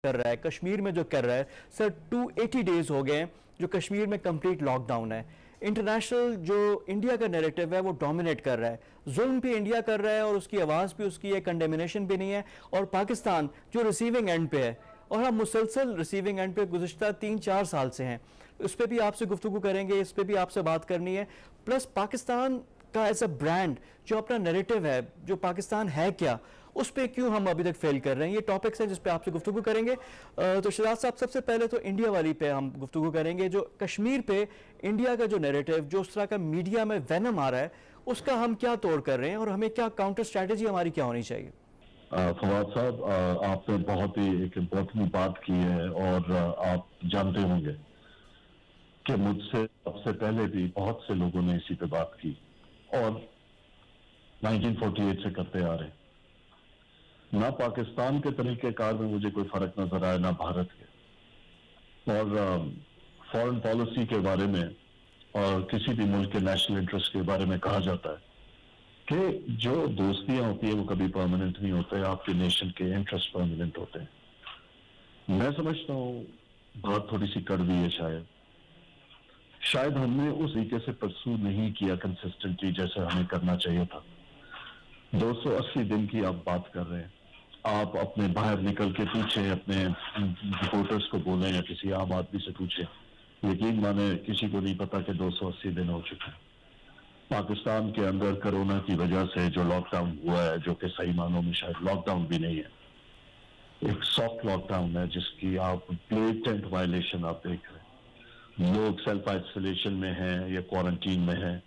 کر رہا ہے کشمیر میں جو کر رہا ہے سر 280 ڈیز ہو گئے ہیں جو کشمیر میں کمپلیٹ لاک ڈاؤن ہے. انٹرنیشنل جو انڈیا کا نیریٹو ہے وہ ڈومینیٹ کر رہا ہے, ظلم بھی انڈیا کر رہا ہے اور اس کی آواز بھی اس کی ہے, کنڈیمنیشن بھی نہیں ہے, اور پاکستان جو ریسیونگ اینڈ پہ ہے اور ہم مسلسل ریسیونگ اینڈ پہ گزشتہ 3-4 سال سے ہیں. اس پہ بھی آپ سے گفتگو کریں گے, اس پہ بھی آپ سے بات کرنی ہے. پلس پاکستان کا ایز اے برانڈ جو اپنا نیریٹو ہے, جو پاکستان ہے کیا, اس پہ کیوں ہم ابھی تک فیل کر رہے ہیں, یہ ٹاپکس ہیں جس پہ آپ سے گفتگو کریں گے. تو شہزاد صاحب سب سے پہلے تو انڈیا والی پہ ہم گفتگو کریں گے, جو کشمیر پہ انڈیا کا جو نیریٹو, جو اس طرح کا میڈیا میں وینم آ رہا ہے, اس کا ہم کیا توڑ کر رہے ہیں اور ہمیں کیا کاؤنٹر اسٹریٹجی ہماری کیا ہونی چاہیے؟ فواد صاحب, آپ نے بہت ہی ایک امپورٹنٹ بات کی ہے, اور آپ جانتے ہوں گے کہ مجھ سے اب سے پہلے بھی بہت سے لوگوں نے اسی پہ بات کی, اور 1948 سے کرتے آ رہے ہیں. نہ پاکستان کے طریقہ کار میں مجھے کوئی فرق نظر آیا, نہ بھارت کے. اور فورن پالیسی کے بارے میں اور کسی بھی ملک کے نیشنل انٹرسٹ کے بارے میں کہا جاتا ہے کہ جو دوستیاں ہوتی ہیں وہ کبھی پرماننٹ نہیں ہوتے, آپ کے نیشن کے انٹرسٹ پرماننٹ ہوتے ہیں. میں سمجھتا ہوں بات تھوڑی سی کڑوی ہے, شاید ہم نے اس طریقے سے پرسو نہیں کیا کنسسٹنٹلی جیسے ہمیں کرنا چاہیے تھا. 280 دن کی آپ بات کر رہے ہیں, آپ اپنے باہر نکل کے پوچھیں, اپنے رپورٹرز کو بولیں یا کسی عام آدمی سے پوچھیں, یقین مانے کسی کو نہیں پتا کہ 280 دن ہو چکے ہیں. پاکستان کے اندر کرونا کی وجہ سے جو لاک ڈاؤن ہوا ہے, جو کہ صحیح معنوں میں شاید لاک ڈاؤن بھی نہیں ہے, ایک سافٹ لاک ڈاؤن ہے جس کی آپ بلیٹنٹ وائلیشن آپ دیکھ رہے ہیں. لوگ سیلف آئسولیشن میں ہیں یا کوارنٹین میں ہیں,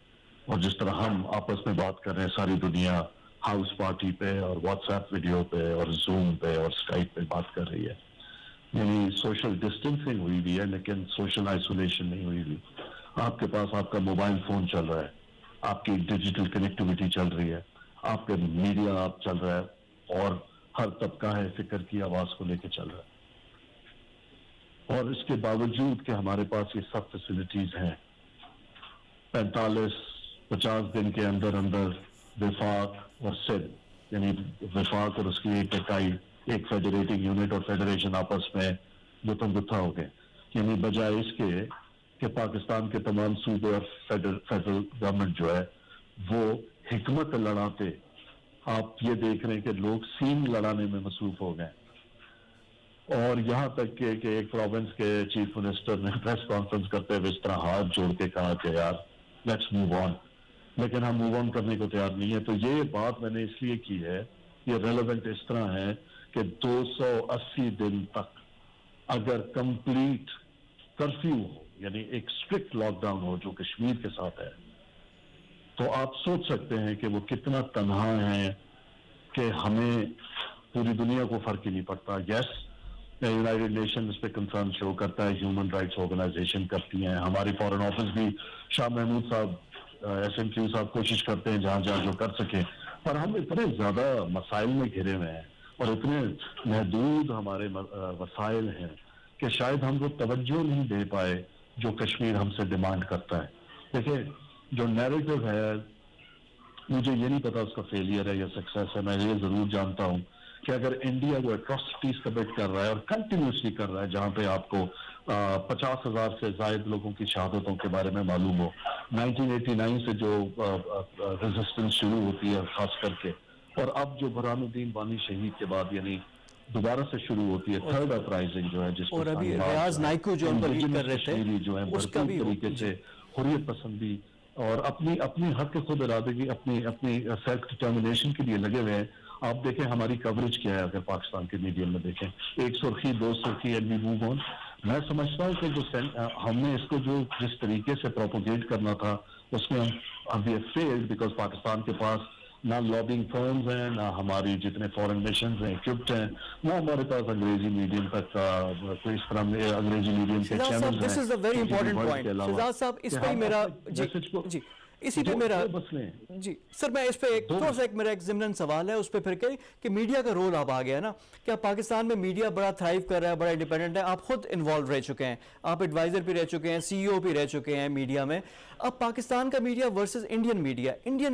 اور جس طرح ہم آپس میں بات کر رہے ہیں, ساری دنیا ہاؤس پارٹی پہ اور واٹس ایپ ویڈیو پہ اور زوم پہ اور اسکائپ پہ بات کر رہی ہے. یعنی سوشل ڈسٹینسنگ ہوئی بھی ہے لیکن سوشل آئسولیشن نہیں ہوئی بھی. آپ کے پاس آپ کا موبائل فون چل رہا ہے, آپ کی ڈیجیٹل کنیکٹیوٹی چل رہی ہے, آپ کا میڈیا آپ چل رہا ہے, اور ہر طبقہ ہے فکر کی آواز کو لے کے چل رہا ہے. اور اس کے باوجود کہ ہمارے پاس یہ سب فیسلٹیز ہیں, 45-50 دن کے اندر اندر وفاق اور سندھ, یعنی وفاق اور اس کی ایک اکائی, ایک فیڈریٹنگ یونٹ اور فیڈریشن آپس میں گتم گتھا ہو گئے. یعنی بجائے اس کے کہ پاکستان کے تمام صوبے اور فیڈرل گورنمنٹ جو ہے وہ حکمت لڑاتے, آپ یہ دیکھ رہے ہیں کہ لوگ سین لڑانے میں مصروف ہو گئے. اور یہاں تک کہ ایک پروونس کے چیف منسٹر نے پریس کانفرنس کرتے ہوئے اس طرح ہاتھ جوڑ کے کہا کہ یار لیٹس موو آن, لیکن ہم موو آن کرنے کو تیار نہیں ہے. تو یہ بات میں نے اس لیے کی ہے, یہ ریلیونٹ اس طرح ہے کہ 280 دن تک اگر کمپلیٹ کرفیو ہو, یعنی ایک اسٹرکٹ لاک ڈاؤن ہو جو کشمیر کے ساتھ ہے, تو آپ سوچ سکتے ہیں کہ وہ کتنا تنہا ہے کہ ہمیں پوری دنیا کو فرق ہی نہیں پڑتا. یس, یونائٹڈ نیشن اس پہ کنسرن شو کرتا ہے, ہیومن رائٹس آرگنائزیشن کرتی ہیں, ہماری فارن آفس بھی, شاہ محمود صاحب, SNQ صاحب کوشش کرتے ہیں جہاں جہاں جو کر سکیں, پر ہم اتنے زیادہ مسائل میں گھرے ہوئے ہیں اور اتنے محدود ہمارے وسائل ہیں کہ شاید ہم کو توجہ نہیں دے پائے جو کشمیر ہم سے ڈیمانڈ کرتا ہے. دیکھیں جو نیریٹو ہے, مجھے یہ نہیں پتا اس کا فیلئر ہے یا سکسیس ہے. میں یہ ضرور جانتا ہوں کہ اگر انڈیا وہ اٹراسٹیز کمٹ کر رہا ہے اور کنٹینیوسلی کر رہا ہے, جہاں پہ آپ کو 50,000 سے زائد لوگوں کی شہادتوں کے بارے میں معلوم ہو, 1989 سے جو ریزسٹنس شروع ہوتی ہے خاص کر کے, اور اب جو برہان الدین وانی شہید کے بعد یعنی دوبارہ سے شروع ہوتی ہے تھرڈ اپرائزنگ جو ہے, جس اور ابھی ریاض نائکو جو ان پر لیڈ کر رہے تھے, جو ہے اس کا بھی طریقے سے حریت پسندی اور اپنی حق خود ارادگی, اپنی سیلف ڈٹرمنیشن کے لیے لگے ہوئے ہیں. آپ دیکھیں ہماری کوریج کیا ہے, اگر پاکستان کے میڈیا میں دیکھیں, 1 سرخی 2 سرخی اینڈ وی موو آن. میں سمجھتا ہوں کہ جو ہم نے اس کو جو جس طریقے سے پروپوگیٹ کرنا تھا اس میں ہم فیلڈ, بیکاز پاکستان کے پاس نہ لابنگ فرمز ہیں, نہ ہماری جتنے فورن مشنز ہیں اکوپڈ ہیں, نہ ہمارے پاس انگریزی میڈیم تک کوئی اس طرح انگریزی میڈیم کے چینلز ہیں. This is a very important point Shahzad صاحب, اس پہ ہی میرا جی اسی پہ میرا جی سر, میں اس پہ تھوڑا سا میرا ایک ضمن سوال ہے اس پہ پھر کہ میڈیا کا رول اب آ گیا ہے نا, کہ پاکستان میں میڈیا بڑا تھرائیو کر رہا ہے, بڑا انڈیپینڈنٹ ہے. آپ خود انوالو رہ چکے ہیں, آپ ایڈوائزر بھی رہ چکے ہیں, CEO بھی رہ چکے ہیں میڈیا میں. اب پاکستان کا میڈیا ورسز انڈین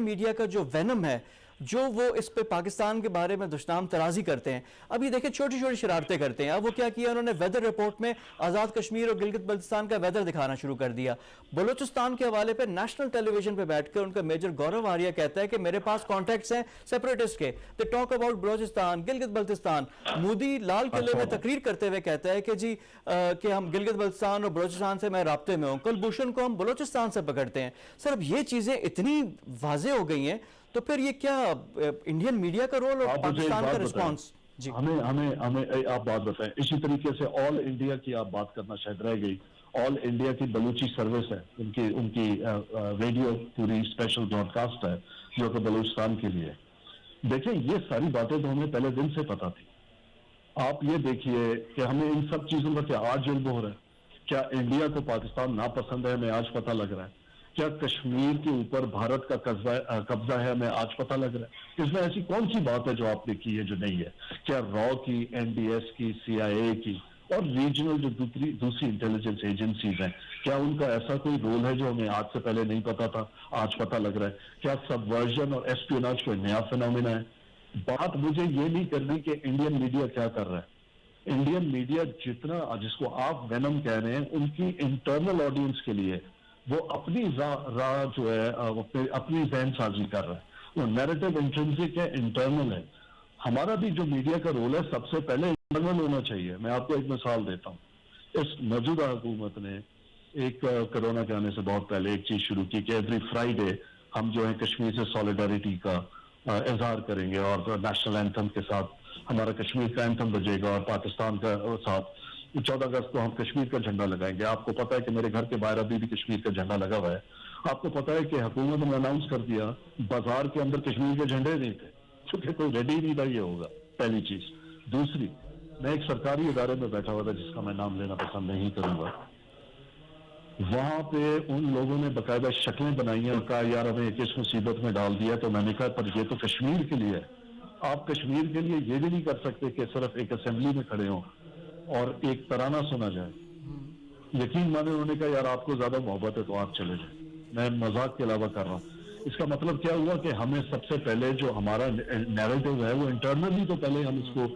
میڈیا کا جو وینم ہے, جو وہ اس پہ پاکستان کے بارے میں دشنام ترازی کرتے ہیں. اب یہ دیکھیں چھوٹی چھوٹی شرارتیں کرتے ہیں. اب وہ کیا کیا انہوں نے ویدر رپورٹ میں آزاد کشمیر اور گلگت بلتستان کا ویدر دکھانا شروع کر دیا. بلوچستان کے حوالے پہ نیشنل ٹیلی ویژن پہ بیٹھ کر ان کا میجر گورو آریہ کہتا ہے کہ میرے پاس کانٹیکٹس ہیں سیپریٹسٹ کے. They talk about Balochistan, Gilgit Baltistan. Modi لال قلعے میں تقریر کرتے ہوئے کہتا ہے کہ جی کہ ہم گلگت بلتستان اور بلوچستان سے میں رابطے میں ہوں. کلبھوشن کو ہم بلوچستان سے پکڑتے ہیں. سر اب یہ چیزیں اتنی واضح ہو گئی ہیں تو پھر یہ کیا انڈین میڈیا کا رول اور پاکستان کا رسپانس؟ جی ہمیں آپ بات بتائیں. اسی طریقے سے آل انڈیا کی آپ بات کرنا شاید رہ گئی. آل انڈیا کی بلوچی سروس ہے, ان کی ریڈیو پوری اسپیشل براڈ کاسٹ ہے جو کہ بلوچستان کے لیے. دیکھیں یہ ساری باتیں تو ہمیں پہلے دن سے پتا تھی. آپ یہ دیکھیے کہ ہمیں ان سب چیزوں کا کیا آج علم ہو رہا ہے. کیا انڈیا کو پاکستان ناپسند ہے, ہمیں آج پتہ لگ رہا ہے. کیا کشمیر کے اوپر بھارت کا قبضہ ہے, ہمیں آج پتہ لگ رہا ہے. اس میں ایسی کون سی بات ہے جو آپ نے کی ہے جو نہیں ہے؟ کیا را کی, این ڈی ایس کی, سی آئی اے کی اور ریجنل جو دوسری انٹیلیجنس ایجنسیز ہیں, کیا ان کا ایسا کوئی رول ہے جو ہمیں آج سے پہلے نہیں پتا تھا, آج پتہ لگ رہا ہے؟ کیا سبورژن اور ایسپیوناج کوئی نیا فینومینا ہے؟ بات مجھے یہ نہیں کرنی کہ انڈین میڈیا کیا کر رہا ہے. انڈین میڈیا جتنا, جس کو آپ وینم کہہ رہے ہیں, ان کی انٹرنل آڈینس کے لیے وہ اپنی راہ جو ہے اپنی ذہن سازی کر رہا ہے. وہ نیریٹو انٹرنسک ہے, انٹرنل ہے. ہمارا بھی جو میڈیا کا رول ہے سب سے پہلے انٹرنل ہونا چاہیے. میں آپ کو ایک مثال دیتا ہوں. اس موجودہ حکومت نے ایک کرونا کے آنے سے بہت پہلے ایک چیز شروع کی کہ ایوری فرائیڈے ہم جو ہے کشمیر سے سالیڈیرٹی کا اظہار کریں گے اور نیشنل اینتھم کے ساتھ ہمارا کشمیر کا اینتھم بجے گا اور پاکستان کا ساتھ 14 اگست کو ہم کشمیر کا جھنڈا لگائیں گے. آپ کو پتا ہے کہ میرے گھر کے باہر ابھی بھی کشمیر کا جھنڈا لگا ہوا ہے. آپ کو پتا ہے کہ حکومت نے اناؤنس کر دیا بازار کے اندر کشمیر کے جھنڈے نہیں تھے چونکہ کوئی ریڈی نہیں تھا. یہ ہوگا پہلی چیز. دوسری, میں ایک سرکاری ادارے میں بیٹھا ہوا تھا جس کا میں نام لینا پسند نہیں کروں گا. وہاں پہ ان لوگوں نے باقاعدہ شکلیں بنائی ہیں اور کہا یار ہمیں کس مصیبت میں ڈال دیا. تو میں نے کہا پر یہ تو کشمیر کے لیے ہے. آپ کشمیر کے لیے یہ بھی نہیں کر سکتے کہ صرف ایک اسمبلی میں کھڑے ہوں اور ایک ترانہ سنا جائے. یقین مانے انہوں نے کہا یار آپ کو زیادہ محبت ہے تو آپ چلے جائیں. میں مذاق کے علاوہ کر رہا ہوں. اس کا مطلب کیا ہوا کہ ہمیں سب سے پہلے جو ہمارا نیریٹو ہے وہ انٹرنلی تو پہلے ہم اس کو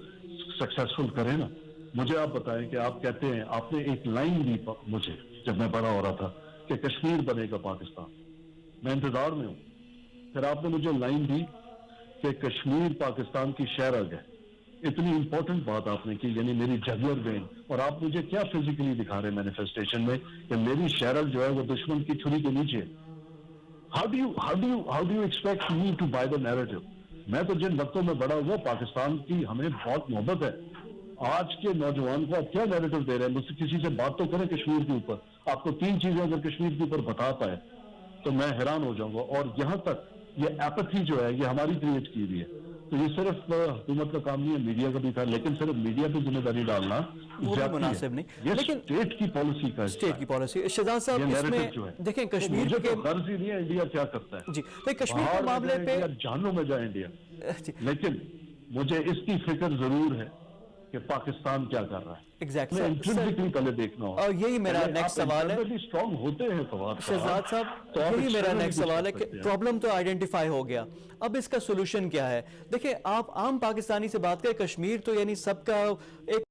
سکسیسفل کریں نا. مجھے آپ بتائیں کہ آپ کہتے ہیں, آپ نے ایک لائن دی مجھے جب میں بڑا ہو رہا تھا کہ کشمیر بنے گا پاکستان. میں انتظار میں ہوں. پھر آپ نے مجھے لائن دی کہ کشمیر پاکستان کی شہرگ ہے. اتنی امپورٹنٹ بات آپ نے کی, یعنی میری جگلر وین. اور آپ مجھے کیا فزیکلی دکھا رہے ہیں مینیفیسٹیشن میں کہ میری شہرگ جو ہے وہ دشمن کی چھری کے نیچے. How do you expect me to buy the narrative? میں تو جن وقتوں میں بڑا ہوا پاکستان کی ہمیں بہت محبت ہے. آج کے نوجوان کو آپ کیا نیریٹو دے رہے ہیں؟ مجھ سے کسی سے بات تو کریں کشمیر کے اوپر. آپ کو 3 چیزیں اگر کشمیر کے اوپر بتا پائے تو میں حیران ہو جاؤں گا. اور یہاں تک یہ ایپتھی جو ہے یہ ہماری کریٹ کی ہوئی ہے. تو یہ صرف حکومت کا کام نہیں ہے, میڈیا کا بھی تھا. لیکن صرف میڈیا پہ ذمہ داری ڈالنا مناسب نہیں. یہ اسٹیٹ کی پالیسی کا اسٹیٹ کی پالیسی. شہزاد صاحب اس میں دیکھیں کشمیر کے غرض ہی نہیں ہے انڈیا کیا کرتا ہے. جی کشمیر کے معاملے پہ جہنم میں جائے انڈیا. لیکن مجھے اس کی فکر ضرور ہے کہ پاکستان کیا کر رہا ہے. ایگزیکٹلی پہلے دیکھنا ہوگا. اور یہی میرا نیکسٹ سوال ہے اسٹرانگ ہوتے ہیں شہزاد صاحب, یہی میرا نیکسٹ سوال ہے کہ پرابلم تو آئیڈینٹیفائی ہو گیا, اب اس کا سولوشن کیا ہے؟ دیکھیں آپ عام پاکستانی سے بات کریں, کشمیر تو یعنی سب کا ایک